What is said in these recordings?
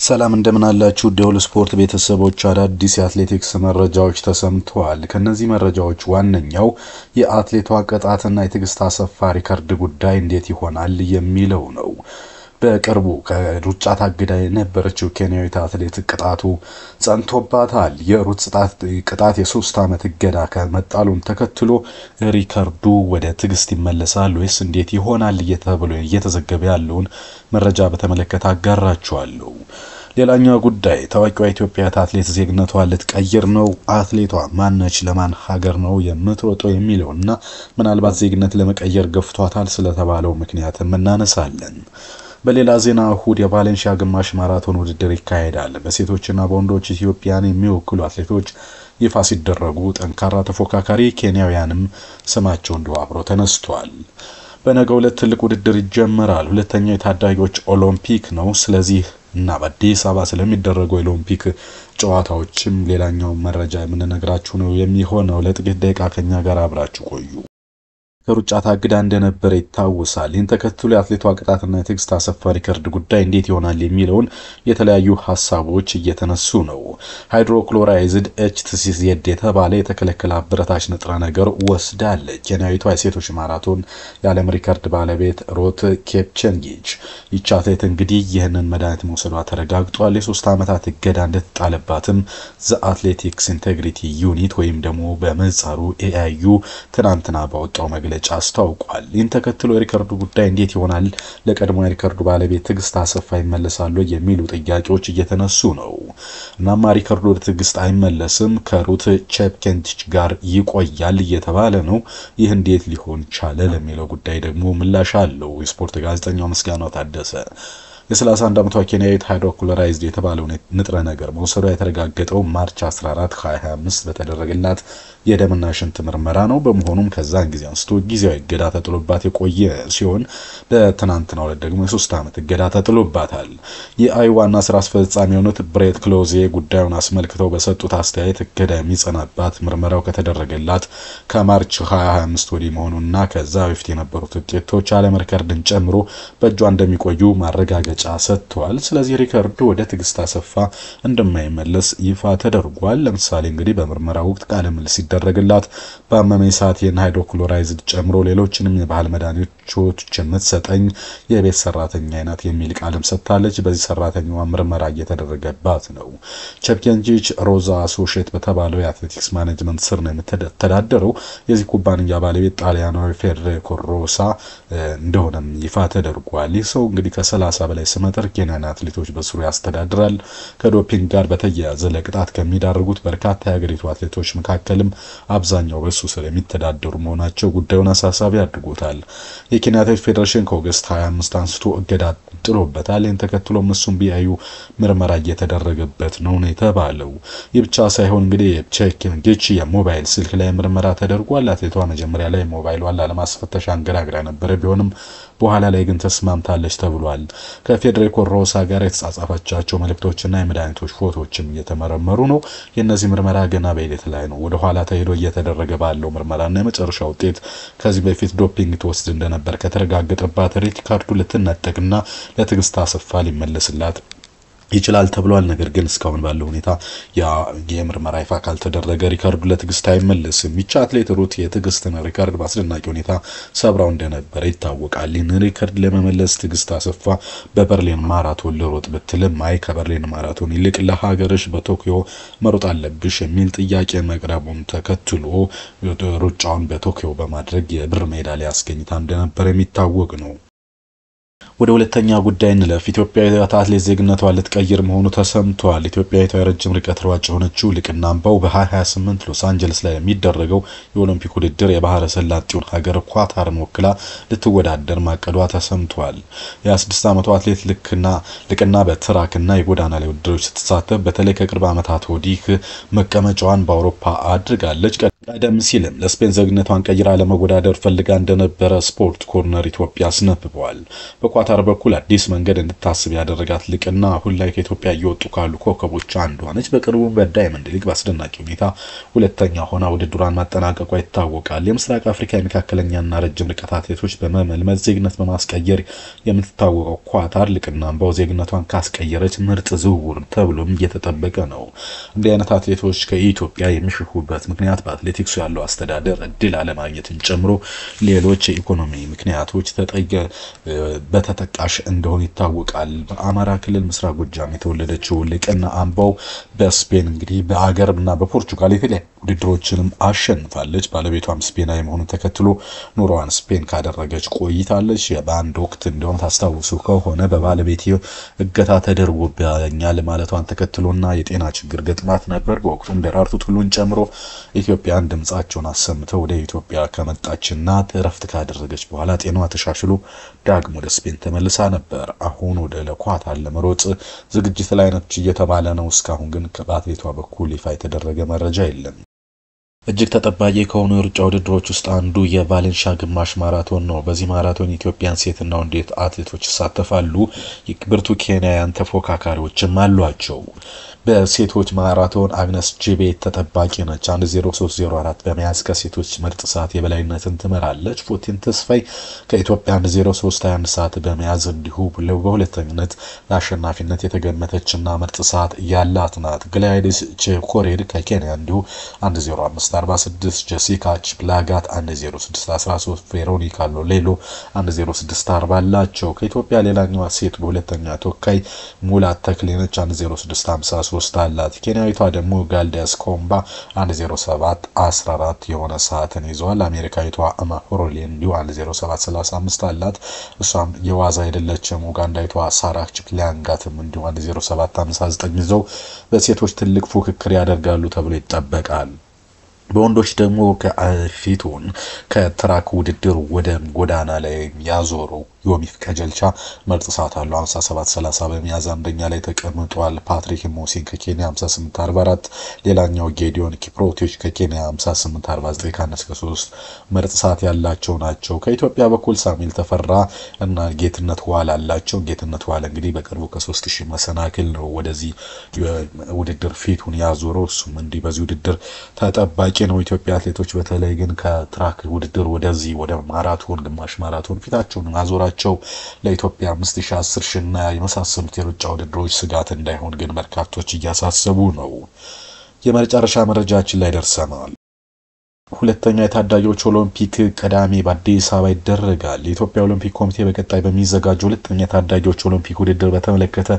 ሰላም እንደምን አላችሁ ዲዮል ስፖርት ቤተሰቦች አዳዲስ የአትሌቲክስ መረጃዎች ተሰምተዋል። ከነዚህ መረጃዎች ዋነኛው የአትሌቷ ቅጣትና የትግስት አሰፋ ሪከርድ ጉዳይ እንዴት ይሆናል የሚለው ነው። በቅርቡ ከሩጫ ታግዳ የነበረችው ኬንያዊት አትሌት ቅጣቱ ጸንቶባታል። የሩጫ ቅጣት የ3 ዓመት እገዳ ከመጣሉን ተከትሎ ሪከርዱ ወደ ትግስት ይመለሳል ወይስ እንዴት ይሆናል እየተዘገበ ያለውን መረጃ በተመለከተ አጋራችኋለሁ። ሌላኛው ጉዳይ ታዋቂዋ ኢትዮጵያዊት አትሌት ዜግነቷን ልትቀይር ነው። አትሌቷ ማነች፣ ለማን ሀገር ነው የምትሮጠው የሚለውና ምናልባት ዜግነት ለመቀየር ገፍቷታል ስለተባለው ምክንያትም እናነሳለን። በሌላ ዜና እሁድ የቫሌንሺያ ግማሽ ማራቶን ውድድር ይካሄዳል። በሴቶችና በወንዶች ኢትዮጵያን የሚወክሉ አትሌቶች ይፋ ሲደረጉ ጠንካራ ተፎካካሪ ኬንያውያንም ስማቸው እንዲሁ አብሮ ተነስቷል። በነገው ዕለት ትልቅ ውድድር ይጀምራል። ሁለተኛው የታዳጊዎች ኦሎምፒክ ነው። ስለዚህ እና በአዲስ አበባ ስለሚደረገው የኦሎምፒክ ጨዋታዎችም ሌላኛው መረጃ የምንነግራችሁ ነው የሚሆነው። ለጥቂት ደቂቃ ከኛ ጋር አብራችሁ ቆዩ። ከሩጫ ታግዳ እንደነበረ ይታወሳል። ይህን ተከትሎ የአትሌቷ ቅጣትና የትግስት አሰፋ ሪከርድ ጉዳይ እንዴት ይሆናል የሚለውን የተለያዩ ሀሳቦች እየተነሱ ነው። ሃይድሮክሎራይዝድ HTCZ የተባለ የተከለከለ አበረታች ንጥረ ነገር ወስዳለች። ኬንያዊቷ የሴቶች ማራቶን የዓለም ሪከርድ ባለቤት ሩት ኬፕቸንጌች ይህች አትሌት እንግዲህ ይህንን መድኃኒት መውሰዷ ተረጋግጧል። የ3 ዓመታት እገዳ እንደተጣለባትም ዘ አትሌቲክስ ኢንቴግሪቲ ዩኒት ወይም ደግሞ በምህጻሩ AIU ትናንትና ባወጣው መግለጫ አስታውቋል። ይህን ተከትሎ የሪከርዱ ጉዳይ እንዴት ይሆናል፣ ለቀድሞ የሪከርዱ ባለቤት ትግስት አሰፋ ይመለሳሉ የሚሉ ጥያቄዎች እየተነሱ ነው። እናማ ሪከርዱ ወደ ትግስት አይመለስም፣ ከሩት ቼፕኬንቲች ጋር ይቆያል እየተባለ ነው። ይህ እንዴት ሊሆን ቻለ ለሚለው ጉዳይ ደግሞ ምላሽ አለው የስፖርት ጋዜጠኛው ምስጋናው ታደሰ። የ31 ዓመቷ ኬንያዊት ሃይድሮክሎራይዝድ የተባለው ንጥረ ነገር መውሰዷ የተረጋገጠው ማርች 14 2025 በተደረገላት የደምና ሽንት ምርመራ ነው። በመሆኑም ከዛን ጊዜ አንስቶ ጊዜያዊ እገዳ ተጥሎባት የቆየ ሲሆን በትናንትናው ዕለት ደግሞ የ3 ዓመት እገዳ ተጥሎባታል። የአይ ዋና ስራ አስፈጻሚ የሆኑት ብሬት ክሎዜ ጉዳዩን አስመልክተው በሰጡት አስተያየት እገዳ የሚጸናባት ምርመራው ከተደረገላት ከማርች 2025 ወዲህ መሆኑና ከዛ በፊት የነበሩት ውጤቶች ዓለም ሪከርድን ጨምሮ በእጇ እንደሚቆዩ ማረጋገጫ ሰጥተዋል። ስለዚህ ሪከርዱ ወደ ትግስት አሰፋ እንደማይመለስ ይፋ ተደርጓል። ለምሳሌ እንግዲህ በምርመራ ወቅት ቃለ ምልልስ ሲደረግላት በአመመኝ ሰዓት የሃይድሮክሎራይዝድ ጨምሮ ሌሎችንም የባህል መድኃኒቶች የምትሰጠኝ የቤት ሰራተኛ አይነት የሚል ቃልም ሰጥታለች። በዚህ ሰራተኛዋ ምርመራ እየተደረገባት ነው። ቼፕኬንጂች ሮዛ አሶሺየት በተባለው የአትሌቲክስ ማኔጅመንት ስር ነው የምትተዳደረው። የዚህ ኩባንያ ባለቤት ጣሊያናዊ ፌዴሪኮ ሮሳ እንደሆነም ይፋ ተደርጓል። ይህ ሰው እንግዲህ ከ30 በላይ ስመጥር ኬንያን አትሌቶች በስሩ ያስተዳድራል። ከዶፒንግ ጋር በተያያዘ ለቅጣት ከሚዳርጉት በርካታ የሀገሪቱ አትሌቶች መካከልም አብዛኛው በሱ ስር የሚተዳደሩ መሆናቸው ጉዳዩን አሳሳቢ አድርጎታል። የኬንያ አትሌቲክስ ፌዴሬሽን ከኦገስት 25 አንስቶ እገዳ ጥሎበታል። ይህን ተከትሎ እሱም ቢአዩ ምርመራ እየተደረገበት ነው የተባለው። ይህ ብቻ ሳይሆን እንግዲህ ቼፕኬንጌች የሞባይል ስልክ ላይ ምርመራ ተደርጓል። አትሌቷ መጀመሪያ ላይ ሞባይሏን ላለማስፈተሽ አንገራግራ ነበር ቢሆንም በኋላ ላይ ግን ተስማምታለች ተብሏል። ከፌዴሪኮ ሮሳ ጋር የተጻጻፈቻቸው መልእክቶችና የመድኃኒቶች ፎቶዎችም እየተመረመሩ ነው። የነዚህ ምርመራ ገና በሂደት ላይ ነው። ወደ ኋላ ተሄዶ እየተደረገ ባለው ምርመራና የመጨረሻ ውጤት ከዚህ በፊት ዶፒንግ ትወስድ እንደነበር ከተረጋገጠባት ሪከርዱ ልትነጠቅና ለትግስት አሰፋ ሊመለስላት ይችላል ተብሏል። ነገር ግን እስካሁን ባለው ሁኔታ የምርመራ ይፋ ካልተደረገ ሪከርዱ ለትግስት አይመለስም። ይህች አትሌት ሩት የትግስትን ሪከርድ በአስደናቂ ሁኔታ ሰብራው እንደነበረ ይታወቃል። ይህን ሪከርድ ለመመለስ ትግስት አሰፋ በበርሊን ማራቶን ልሮጥ ብትልም አይ ከበርሊን ማራቶን ይልቅ ለሀገርሽ በቶኪዮ መሮጥ አለብሽ የሚል ጥያቄ መቅረቡን ተከትሎ ሩጫውን በቶኪዮ በማድረግ የብር ሜዳሊያ አስገኝታ እንደነበረ የሚታወቅ ነው። ወደ ሁለተኛ ጉዳይ እንለፍ። ኢትዮጵያዊቷ አትሌት ዜግነቷን ልትቀይር መሆኑ ተሰምቷል። ኢትዮጵያዊቷ የረጅም ርቀት ሯጭ የሆነችው ልቅና አምባው በ2028 ሎስ አንጀለስ ላይ የሚደረገው የኦሎምፒክ ውድድር የባህረ ሰላጤውን ሀገር ኳታርን ወክላ ልትወዳደር ማቀዷ ተሰምቷል። የ26 ዓመቷ አትሌት ልቅና በትራክና የጎዳና ላይ ውድድሮች ስትሳተፍ በተለይ ከቅርብ ዓመታት ወዲህ መቀመጫዋን በአውሮፓ አድርጋለች። ቀደም ሲልም ለስፔን ዜግነቷን ቀይራ ለመወዳደር ፈልጋ እንደነበረ ስፖርት ኮርነር ኢትዮጵያ አስነብበዋል። በኳታር በኩል አዲስ መንገድ እንድታስብ ያደረጋት ልቅና አሁን ላይ ከኢትዮጵያ እየወጡ ካሉ ኮከቦች አንዷ ነች። በቅርቡ በዳይመንድ ሊግ በአስደናቂ ሁኔታ ሁለተኛ ሆና ውድድሯን ማጠናቀቋ ይታወቃል። የምስራቅ አፍሪካ የመካከለኛና ረጅም ርቀት አትሌቶች በመመልመል ዜግነት በማስቀየር የምትታወቀው ኳታር ልቅናን ዜግነቷን ካስቀየረች ምርጥ ዝውውር ተብሎም እየተጠበቀ ነው። እንዲህ አይነት አትሌቶች ከኢትዮጵያ የሚሽሁበት ምክንያት በአትሌቲክሱ ያለው አስተዳደር እድል አለማግኘትን ጨምሮ ሌሎች የኢኮኖሚ ምክንያቶች በተጠቃሽ እንደሆነ ይታወቃል። በአማራ ክልል ምስራቅ ጎጃም የተወለደችው ልቅና አምባው በስፔን እንግዲህ በአገርና በፖርቹጋል የተለያዩ ውድድሮችንም አሸንፋለች። ባለቤቷም ስፔናዊ መሆኑን ተከትሎ ኑሮዋን ስፔን ካደረገች ቆይታለች። በአንድ ወቅት እንደሆነ ታስታውሱ ከሆነ በባለቤቴ እገታ ተደርጎብኛል ማለቷን ተከትሎና የጤና ችግር ገጥማት ነበር። በወቅቱም ደራርቱ ቱሉን ጨምሮ ኢትዮጵያን ድምጻቸውን አሰምተው ወደ ኢትዮጵያ ከመጣችና እረፍት ካደረገች በኋላ ጤናዋ ተሻሽሎ ዳግም ወደ ስፔን ተመልሳ ነበር። አሁን ወደ ኳታር ለመሮጥ ዝግጅት ላይ ነች እየተባለ ነው። እስካሁን ግን በአትሌቷ በኩል ይፋ የተደረገ መረጃ የለም። እጅግ ተጠባቂ ከሆኑ የሩጫ ውድድሮች ውስጥ አንዱ የቫሌንሺያ ግማሽ ማራቶን ነው። በዚህ ማራቶን ኢትዮጵያን ሴትና ወንድ አትሌቶች ይሳተፋሉ። ብርቱ ኬንያውያን ተፎካካሪዎችም አሏቸው። በሴቶች ማራቶን አግነስ ጂቤት ተጠባቂ ነች። 1:03:04 በመያዝ ከሴቶች ምርጥ ሰዓት የበላይነትን ትመራለች። ፎቲን ተስፋይ ከኢትዮጵያ 1:03:21 ሰዓት በመያዝ እንዲሁ በሁለተኝነት ለአሸናፊነት የተገመተችና ምርጥ ሰዓት ያላት ናት። ግላይዲስ ቼኮሬድ ከኬንያ እንዲሁ 1:05:46፣ ጀሲካ ቺፕላጋት 1:06:13፣ ቬሮኒካ ሎሌሎ 1:06:40 አላቸው። ከኢትዮጵያ ሌላኛዋ ሴት በሁለተኛ ተወካይ ሙላት ተክሌነች 1:06:53 አላት። ኬንያዊቷ ደግሞ ጋልዳስ ኮምባ 1:07:14 የሆነ ሰዓትን ይዟል። አሜሪካዊቷ አማሆሮሌ እንዲሁ 1:07:35 አላት። እሷም የዋዛ አይደለችም። ኡጋንዳዊቷ ሳራ ቺፕላጋትም እንዲሁ 1:07:59 ይዘው በሴቶች ትልቅ ፉክክር ያደርጋሉ ተብሎ ይጠበቃል። በወንዶች ደግሞ ከፊቱን ከትራክ ውድድር ወደ ጎዳና ላይ ያዞሩ ዮሚፍ ቀጀልቻ ምርጥ ሰዓት አለው 57:30 በመያዝ አንደኛ ላይ ተቀምጧል። ፓትሪክ ሞሲን ከኬንያ 58:44፣ ሌላኛው ጌዲዮን ኪፕሮቲች ከኬንያ 58:49 ከ3 ምርጥ ሰዓት ያላቸው ናቸው። ከኢትዮጵያ በኩል ሳሙኤል ተፈራ እና ጌትነት ዋል አላቸው። ጌትነት ዋል እንግዲህ በቅርቡ ከ3000 መሰናክል ነው ወደዚህ ውድድር ፊቱን ያዞረው። እሱም እንዲህ በዚህ ውድድር ተጠባቂ ነው። ኢትዮጵያ አትሌቶች በተለይ ግን ከትራክ ውድድር ወደዚህ ወደ ማራቶን ግማሽ ማራቶን ፊታቸውን ማዞራቸው ለኢትዮጵያ 5000፣ 10000 እና የመሳሰሉት የሩጫ ውድድሮች ስጋት እንዳይሆን ግን በርካቶች እያሳሰቡ ነው። የመጨረሻ መረጃችን ላይ ደርሰናል። ሁለተኛ የታዳጊዎች ኦሎምፒክ ቅዳሜ በአዲስ አበባ ይደረጋል። የኢትዮጵያ ኦሎምፒክ ኮሚቴ በቀጣይ በሚዘጋጀው ሁለተኛ የታዳጊዎች ኦሎምፒክ ውድድር በተመለከተ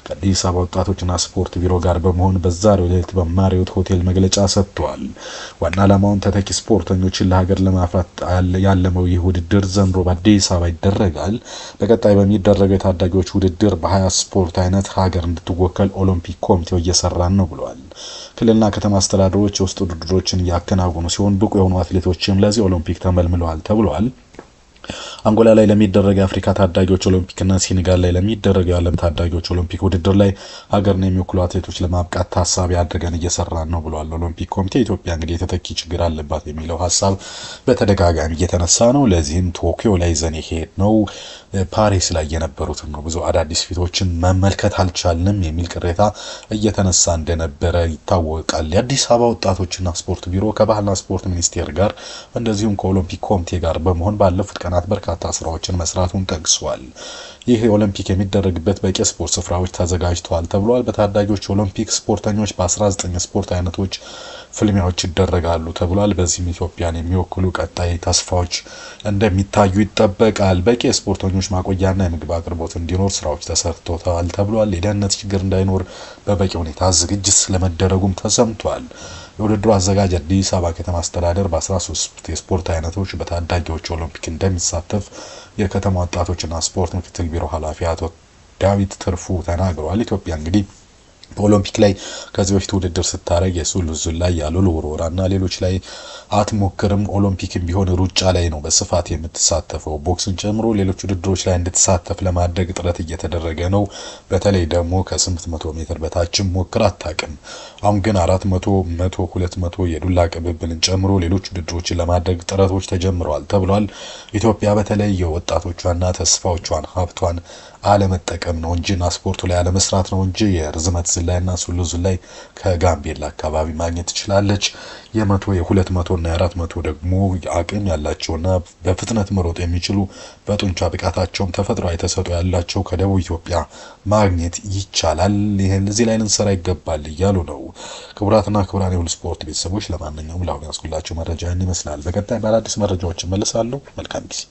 ከአዲስ አበባ ወጣቶችና ስፖርት ቢሮ ጋር በመሆን በዛሬው ዕለት በማሪዮት ሆቴል መግለጫ ሰጥቷል። ዋና ዓላማውን ተተኪ ስፖርተኞችን ለሀገር ለማፍራት ያለመው ይህ ውድድር ዘንድሮ በአዲስ አበባ ይደረጋል። በቀጣይ በሚደረገው የታዳጊዎች ውድድር በ20 ስፖርት አይነት ሀገር እንድትወከል ኦሎምፒክ ኮሚቴው እየሰራን ነው ብሏል። ክልልና ከተማ አስተዳደሮች የውስጥ ውድድሮችን እያከናወኑ ሲሆን ብቁ የሆኑ አትሌቶችም ለዚህ ኦሎምፒክ ተመልምለዋል ተብሏል። አንጎላ ላይ ለሚደረግ የአፍሪካ ታዳጊዎች ኦሎምፒክና ሴኔጋል ላይ ለሚደረግ የዓለም ታዳጊዎች ኦሎምፒክ ውድድር ላይ ሀገርን የሚወክሉ አትሌቶች ለማብቃት ታሳቢ አድርገን እየሰራን ነው ብሏል ኦሎምፒክ ኮሚቴ። ኢትዮጵያ እንግዲህ የተተኪ ችግር አለባት የሚለው ሀሳብ በተደጋጋሚ እየተነሳ ነው። ለዚህም ቶኪዮ ላይ ዘን ሄድ ነው ፓሪስ ላይ የነበሩት ነው ብዙ አዳዲስ ፊቶችን መመልከት አልቻልንም የሚል ቅሬታ እየተነሳ እንደነበረ ይታወቃል። የአዲስ አበባ ወጣቶችና ስፖርት ቢሮ ከባህልና ስፖርት ሚኒስቴር ጋር እንደዚሁም ከኦሎምፒክ ኮሚቴ ጋር በመሆን ባለፉት ቀናት በርካታ ስራዎችን መስራቱን ጠቅሷል። ይህ ኦሎምፒክ የሚደረግበት በቂ ስፖርት ስፍራዎች ተዘጋጅተዋል ተብሏል። በታዳጊዎች ኦሎምፒክ ስፖርተኞች በ19 ስፖርት አይነቶች ፍልሚያዎች ይደረጋሉ ተብሏል። በዚህም ኢትዮጵያን የሚወክሉ ቀጣይ ተስፋዎች እንደሚታዩ ይጠበቃል። በቂ ስፖርተኞች ማቆያና የምግብ አቅርቦት እንዲኖር ስራዎች ተሰርተዋል ተብሏል። የደህንነት ችግር እንዳይኖር በበቂ ሁኔታ ዝግጅት ስለመደረጉም ተሰምቷል። የውድድሩ አዘጋጅ አዲስ አበባ ከተማ አስተዳደር በ13 የስፖርት አይነቶች በታዳጊዎች ኦሎምፒክ እንደሚሳተፍ የከተማ ወጣቶችና ስፖርት ምክትል ቢሮ ኃላፊ አቶ ዳዊት ትርፉ ተናግረዋል። ኢትዮጵያ እንግዲህ በኦሎምፒክ ላይ ከዚህ በፊት ውድድር ስታረግ የሱሉ ዙላይ ያሉል ውርወራና ሌሎች ላይ አትሞክርም። ኦሎምፒክም ቢሆን ሩጫ ላይ ነው በስፋት የምትሳተፈው። ቦክስን ጨምሮ ሌሎች ውድድሮች ላይ እንድትሳተፍ ለማድረግ ጥረት እየተደረገ ነው። በተለይ ደግሞ ከ800 ሜትር በታችም ሞክራ አታውቅም። አሁን ግን 400፣ 100፣ 200 የዱላ ቅብብልን ጨምሮ ሌሎች ውድድሮችን ለማድረግ ጥረቶች ተጀምረዋል ተብሏል። ኢትዮጵያ በተለይ የወጣቶቿና ተስፋዎቿን ሀብቷን አለመጠቀም ነው እንጂና ስፖርቱ ላይ አለመስራት ነው እንጂ የርዝመት ዝላይና ሱሉ ዝላይ ከጋምቤላ አካባቢ ማግኘት ትችላለች። የ100 የ200 እና የ400 ደግሞ አቅም ያላቸውና በፍጥነት መሮጥ የሚችሉ በጡንቻ ብቃታቸውም ተፈጥሯዊ ተሰጥኦ ያላቸው ከደቡብ ኢትዮጵያ ማግኘት ይቻላል። ይሄን እዚህ ላይ ልንሰራ ይገባል እያሉ ነው። ክቡራትና ክቡራን የሁሉ ስፖርት ቤተሰቦች ለማንኛውም ለአሁን ያስኩላችሁ መረጃ ይመስላል። በቀጣይ በአዳዲስ መረጃዎች እመለሳለሁ። መልካም ጊዜ